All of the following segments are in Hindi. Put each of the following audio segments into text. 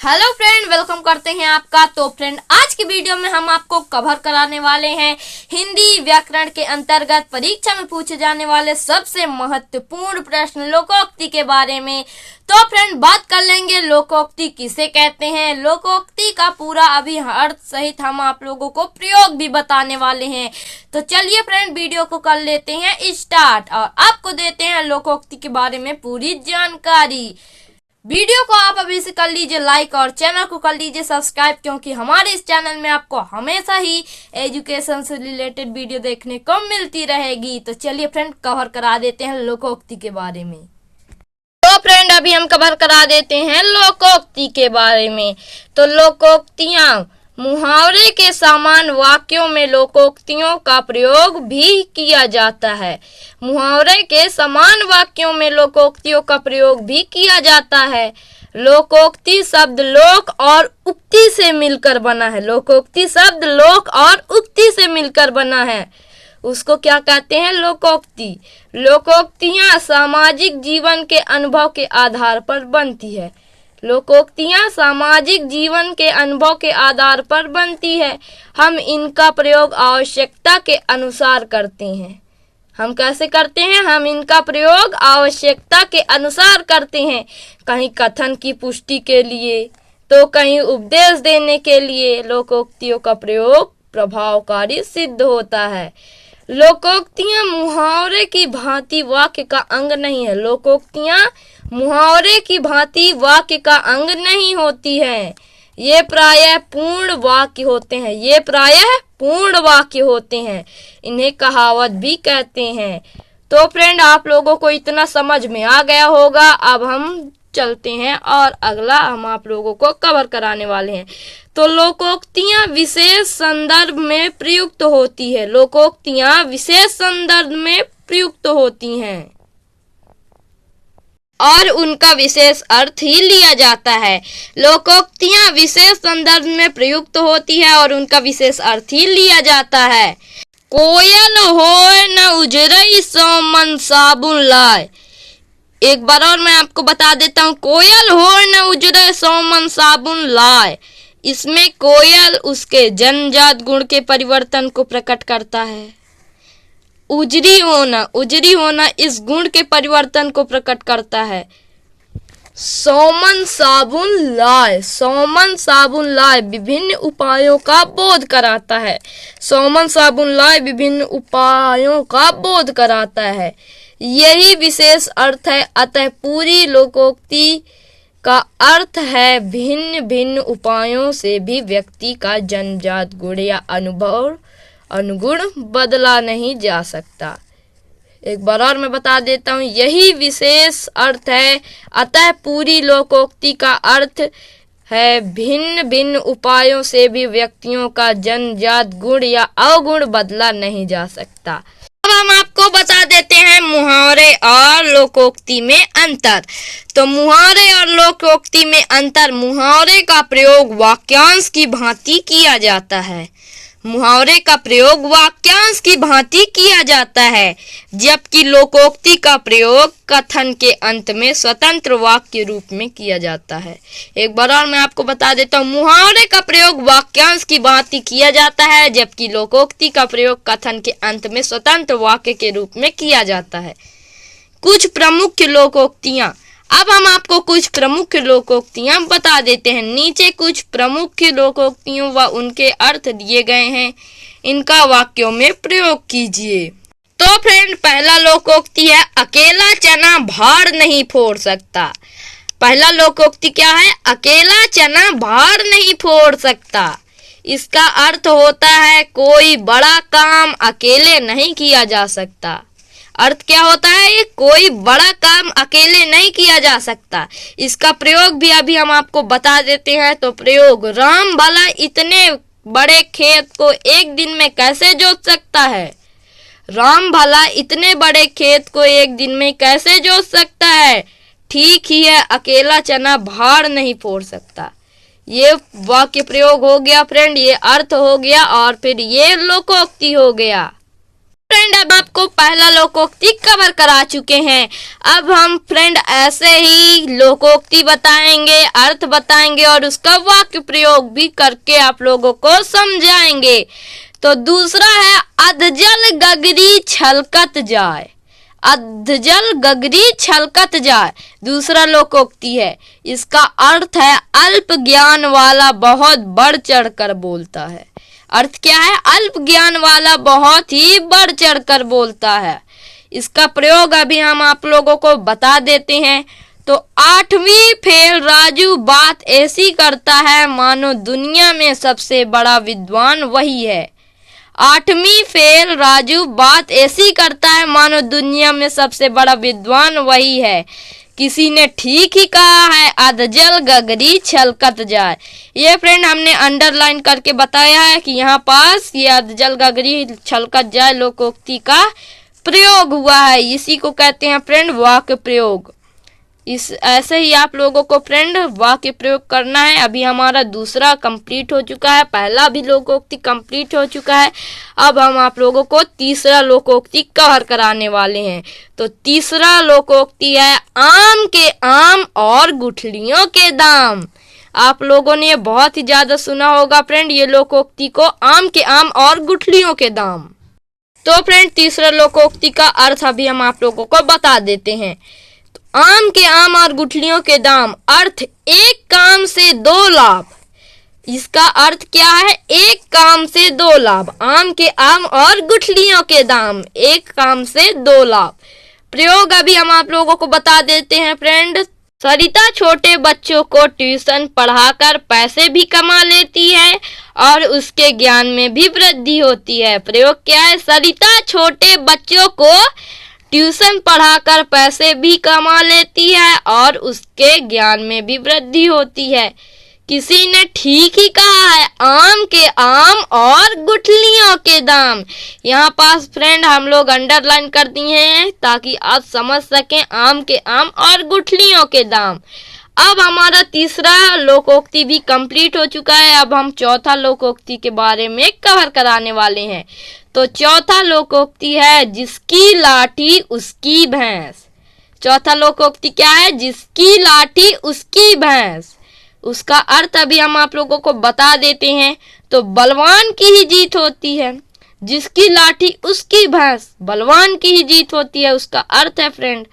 हेलो फ्रेंड, वेलकम करते हैं आपका। तो फ्रेंड, आज की वीडियो में हम आपको कवर कराने वाले हैं हिंदी व्याकरण के अंतर्गत परीक्षा में पूछे जाने वाले सबसे महत्वपूर्ण प्रश्न लोकोक्ति के बारे में। तो फ्रेंड, बात कर लेंगे लोकोक्ति किसे कहते हैं। लोकोक्ति का पूरा अभी अर्थ सहित हम आप लोगों को प्रयोग भी बताने वाले हैं। तो चलिए फ्रेंड, वीडियो को कर लेते हैं स्टार्ट और आपको देते हैं लोकोक्ति के बारे में पूरी जानकारी। वीडियो को आप अभी से कर लीजिए लाइक और चैनल को कर लीजिए सब्सक्राइब, क्योंकि हमारे इस चैनल में आपको हमेशा ही एजुकेशन से रिलेटेड वीडियो देखने को मिलती रहेगी। तो चलिए फ्रेंड, कवर करा देते हैं लोकोक्ति के बारे में। तो फ्रेंड, अभी हम कवर करा देते हैं लोकोक्ति के बारे में। तो लोकोक्तियां मुहावरे के समान वाक्यों में लोकोक्तियों का प्रयोग भी किया जाता है। मुहावरे के समान वाक्यों में लोकोक्तियों का प्रयोग भी किया जाता है। लोकोक्ति शब्द लोक और उक्ति से मिलकर बना है। लोकोक्ति शब्द लोक और उक्ति से मिलकर बना है, उसको क्या कहते हैं? लोकोक्ति। लोकोक्तियां सामाजिक जीवन के अनुभव के आधार पर बनती है। लोकोक्तियां सामाजिक जीवन के अनुभव के आधार पर बनती है। हम इनका प्रयोग आवश्यकता के अनुसार करते हैं। हम कैसे करते हैं? हम इनका प्रयोग आवश्यकता के अनुसार करते हैं। कहीं कथन की पुष्टि के लिए तो कहीं उपदेश देने के लिए लोकोक्तियों का प्रयोग प्रभावकारी सिद्ध होता है। लोकोक्तियां मुहावरे की भांति वाक्य का अंग नहीं है। लोकोक्तियां मुहावरे की भांति वाक्य का अंग नहीं होती है। ये प्रायः पूर्ण वाक्य होते हैं। ये प्रायः पूर्ण वाक्य होते हैं। इन्हें कहावत भी कहते हैं। तो फ्रेंड, आप लोगों को इतना समझ में आ गया होगा। अब हम चलते हैं और अगला हम आप लोगों को कवर कराने वाले हैं। तो लोकोक्तियां विशेष संदर्भ में प्रयुक्त होती है। लोकोक्तियां विशेष संदर्भ में प्रयुक्त होती हैं और उनका विशेष अर्थ ही लिया जाता है। लोकोक्तियां विशेष संदर्भ में प्रयुक्त होती है और उनका विशेष अर्थ ही लिया जाता है। कोयल होए न उजरई सो मन साबुन लाए। एक बार और मैं आपको बता देता हूँ। कोयल होए न उजरे सो मन साबुन लाए। इसमें कोयल उसके जन्मजात गुण के परिवर्तन को प्रकट करता है। उजरी होना इस गुण के परिवर्तन को प्रकट करता है। सोमन साबुन लाए विभिन्न उपायों का बोध कराता है। सोमन साबुन लाए विभिन्न उपायों का बोध कराता है। यही विशेष अर्थ है। अतः पूरी लोकोक्ति का अर्थ है भिन्न भिन्न उपायों से भी व्यक्ति का जन्मजात गुण या अनुगुण बदला नहीं जा सकता। एक बार और मैं बता देता हूँ। यही विशेष अर्थ है। अतः पूरी लोकोक्ति का अर्थ है भिन्न भिन्न उपायों से भी व्यक्तियों का जन्मजात गुण या अवगुण बदला नहीं जा सकता। अब हम आपको बता देते हैं मुहावरे और लोकोक्ति में अंतर। तो मुहावरे और लोकोक्ति में अंतर। मुहावरे का प्रयोग वाक्यांश की भांति किया जाता है। मुहावरे का प्रयोग वाक्यांश की भांति किया जाता है, जबकि लोकोक्ति का प्रयोग कथन के अंत में स्वतंत्र वाक्य रूप में किया जाता है। एक बार और मैं आपको बता देता हूँ। मुहावरे का प्रयोग वाक्यांश की भांति किया जाता है, जबकि लोकोक्ति का प्रयोग कथन के अंत में स्वतंत्र वाक्य के रूप में किया जाता है। कुछ प्रमुख लोकोक्तियां। अब हम आपको कुछ प्रमुख लोकोक्तियां बता देते हैं। नीचे कुछ प्रमुख लोकोक्तियों व उनके अर्थ दिए गए हैं। इनका वाक्यों में प्रयोग कीजिए। तो फ्रेंड, पहला लोकोक्ति है अकेला चना भार नहीं फोड़ सकता। पहला लोकोक्ति क्या है? अकेला चना भार नहीं फोड़ सकता। इसका अर्थ होता है कोई बड़ा काम अकेले नहीं किया जा सकता। अर्थ क्या होता है? कोई बड़ा काम अकेले नहीं किया जा सकता। इसका प्रयोग भी अभी हम आपको बता देते हैं। तो प्रयोग, राम भला इतने बड़े खेत को एक दिन में कैसे जोत सकता है? राम भला इतने बड़े खेत को एक दिन में कैसे जोत सकता है? ठीक ही है, अकेला चना भार नहीं फोड़ सकता। ये वाक्य प्रयोग हो गया फ्रेंड, ये अर्थ हो गया और फिर ये लोकोक्ति हो गया। फ्रेंड अब आपको पहला लोकोक्ति कवर करा चुके हैं। अब हम फ्रेंड ऐसे ही लोकोक्ति बताएंगे, अर्थ बताएंगे और उसका वाक्य प्रयोग भी करके आप लोगों को समझाएंगे। तो दूसरा है अधजल गगरी छलकत जाए। अधजल गगरी छलकत जाए दूसरा लोकोक्ति है। इसका अर्थ है अल्प ज्ञान वाला बहुत बढ़ चढ़ कर बोलता है। अर्थ क्या है? अल्प ज्ञान वाला बहुत ही बढ़ चढ़ कर बोलता है। इसका प्रयोग अभी हम आप लोगों को बता देते हैं। तो 8वीं फेल राजू बात ऐसी करता है मानो दुनिया में सबसे बड़ा विद्वान वही है। 8वीं फेल राजू बात ऐसी करता है मानो दुनिया में सबसे बड़ा विद्वान वही है। किसी ने ठीक ही कहा है अधजल गगरी छलकत जाए। ये फ्रेंड हमने अंडरलाइन करके बताया है कि यहाँ पास ये अधजल गगरी छलकत जाए लोकोक्ति का प्रयोग हुआ है। इसी को कहते हैं फ्रेंड वाक्य प्रयोग। इस ऐसे ही आप लोगों को फ्रेंड वाक्य प्रयोग करना है। अभी हमारा दूसरा कंप्लीट हो चुका है, पहला भी लोकोक्ति कंप्लीट हो चुका है। अब हम आप लोगों को तीसरा लोकोक्ति कवर कराने वाले हैं। तो तीसरा लोकोक्ति है आम के आम और गुठलियों के दाम। आप लोगों ने बहुत ही ज्यादा सुना होगा फ्रेंड ये लोकोक्ति को, आम के आम और गुठलियों के दाम। तो फ्रेंड तीसरा लोकोक्ति का अर्थ अभी हम आप लोगों को बता देते हैं। आम के आम और गुठलियों के दाम, अर्थ एक काम से 2 लाभ। इसका अर्थ क्या है? एक काम से 2 लाभ। आम के आम और गुठलियों के दाम, एक काम से 2 लाभ। प्रयोग अभी हम आप लोगों को बता देते हैं फ्रेंड। सरिता छोटे बच्चों को ट्यूशन पढ़ाकर पैसे भी कमा लेती है और उसके ज्ञान में भी वृद्धि होती है। प्रयोग क्या है? सरिता छोटे बच्चों को ट्यूशन पढ़ाकर पैसे भी कमा लेती है और उसके ज्ञान में भी वृद्धि होती है। किसी ने ठीक ही कहा है आम के आम और गुठलियों के दाम। यहाँ पास फ्रेंड हम लोग अंडरलाइन कर दिए हैं ताकि आप समझ सकें आम के आम और गुठलियों के दाम। अब हमारा तीसरा लोकोक्ति भी कंप्लीट हो चुका है। अब हम चौथा लोकोक्ति के बारे में कवर कराने वाले हैं। तो चौथा लोकोक्ति है जिसकी लाठी उसकी भैंस। चौथा लोकोक्ति क्या है? जिसकी लाठी उसकी भैंस। उसका अर्थ अभी हम आप लोगों को बता देते हैं। तो बलवान की ही जीत होती है। जिसकी लाठी उसकी भैंस, बलवान की ही जीत होती है, उसका अर्थ है फ्रेंड।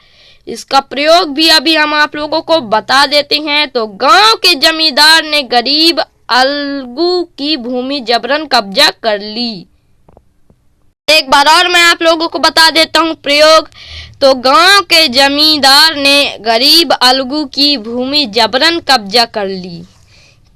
इसका प्रयोग भी अभी हम आप लोगों को बता देते हैं। तो गांव के जमींदार ने गरीब अलगू की भूमि जबरन कब्जा कर ली। एक बार और मैं आप लोगों को बता देता हूँ प्रयोग। तो गांव के जमींदार ने गरीब अलगू की भूमि जबरन कब्जा कर ली।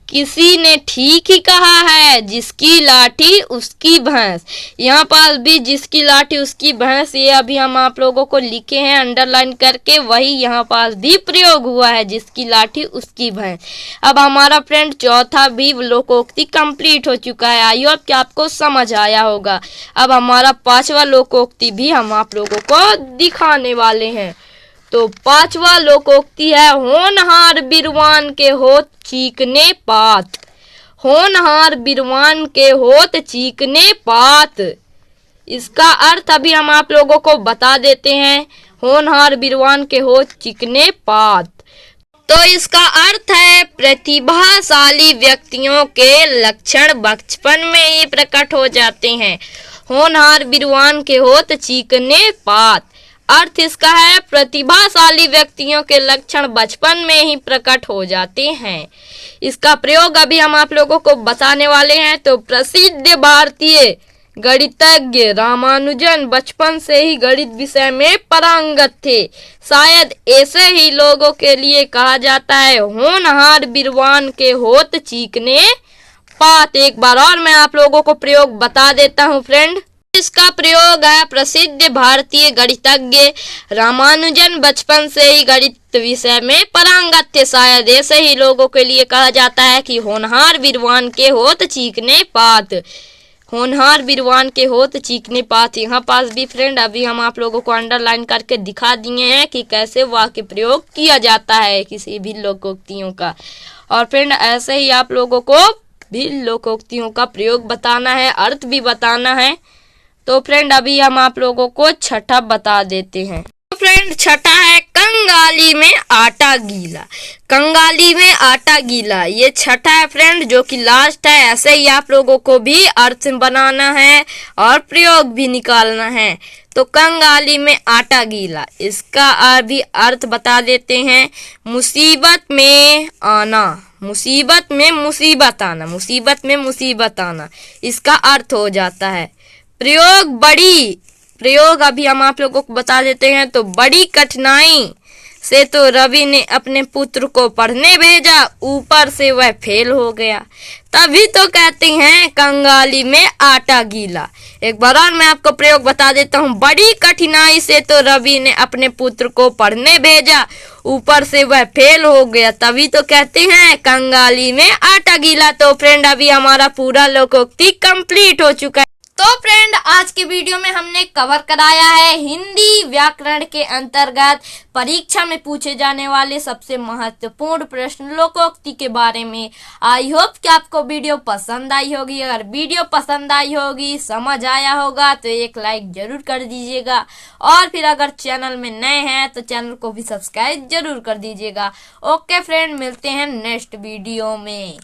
किसी ने ठीक ही कहा है जिसकी लाठी उसकी भैंस। यहाँ पास भी जिसकी लाठी उसकी भैंस, ये अभी हम आप लोगों को लिखे हैं अंडरलाइन करके, वही यहाँ पास भी प्रयोग हुआ है जिसकी लाठी उसकी भैंस। अब हमारा फ्रेंड चौथा भी लोकोक्ति कंप्लीट हो चुका है। आई होप कि आपको समझ आया होगा। अब हमारा पांचवा लोकोक्ति भी हम आप लोगों को दिखाने वाले हैं। तो पांचवा लोकोक्ति है होनहार बिरवान के होत चीकने पात। होनहार बिरवान के होत चीकने पात। इसका अर्थ अभी हम आप लोगों को बता देते हैं। होनहार बिरवान के होत चीकने पात। तो इसका अर्थ है प्रतिभाशाली व्यक्तियों के लक्षण बचपन में ही प्रकट हो जाते हैं। होनहार बिरवान के होत चीकने पात। अर्थ इसका है प्रतिभाशाली व्यक्तियों के लक्षण बचपन में ही प्रकट हो जाते हैं। इसका प्रयोग अभी हम आप लोगों को बताने वाले हैं। तो प्रसिद्ध भारतीय गणितज्ञ रामानुजन बचपन से ही गणित विषय में पारंगत थे। शायद ऐसे ही लोगों के लिए कहा जाता है होनहार बिरवान के होत चीकने पात। एक बार और मैं आप लोगों को प्रयोग बता देता हूँ फ्रेंड। इसका प्रयोग है प्रसिद्ध भारतीय गणितज्ञ रामानुजन बचपन से ही गणित विषय में पारंगत थे। शायद ऐसे ही लोगों के लिए कहा जाता है कि होनहार बिरवान के होत चीकने पात। होनहार बिरवान के होत चीकने पात। यहाँ पास भी फ्रेंड अभी हम आप लोगों को अंडरलाइन करके दिखा दिए हैं कि कैसे वाक्य प्रयोग किया जाता है किसी भी लोकोक्तियों का। और फ्रेंड ऐसे ही आप लोगों को भी लोकोक्तियों का प्रयोग बताना है, अर्थ भी बताना है। तो फ्रेंड अभी हम आप लोगों को छठा बता देते हैं। तो फ्रेंड छठा है कंगाली में आटा गीला। कंगाली में आटा गीला, ये छठा है फ्रेंड, जो कि लास्ट है। ऐसे ही आप लोगों को भी अर्थ बनाना है और प्रयोग भी निकालना है। तो कंगाली में आटा गीला, इसका भी अर्थ बता देते हैं। मुसीबत में आना, मुसीबत में मुसीबत आना, मुसीबत में मुसीबत आना, इसका अर्थ हो जाता है। प्रयोग बड़ी, प्रयोग अभी हम आप लोगों को बता देते हैं। तो बड़ी कठिनाई से तो रवि ने अपने पुत्र को पढ़ने भेजा, ऊपर से वह फेल हो गया, तभी तो कहते हैं कंगाली में आटा गीला। एक बार और मैं आपको प्रयोग बता देता हूँ। बड़ी कठिनाई से तो रवि ने अपने पुत्र को पढ़ने भेजा, ऊपर से वह फेल हो गया, तभी तो कहते हैं कंगाली में आटा गीला। तो फ्रेंड अभी हमारा पूरा लोकोक्ति कंप्लीट हो चुका है। तो फ्रेंड आज के वीडियो में हमने कवर कराया है हिंदी व्याकरण के अंतर्गत परीक्षा में पूछे जाने वाले सबसे महत्वपूर्ण प्रश्न लोकोक्ति के बारे में। आई होप कि आपको वीडियो पसंद आई होगी। अगर वीडियो पसंद आई होगी, समझ आया होगा, तो एक लाइक जरूर कर दीजिएगा। और फिर अगर चैनल में नए हैं तो चैनल को भी सब्सक्राइब जरूर कर दीजिएगा। ओके फ्रेंड, मिलते हैं नेक्स्ट वीडियो में।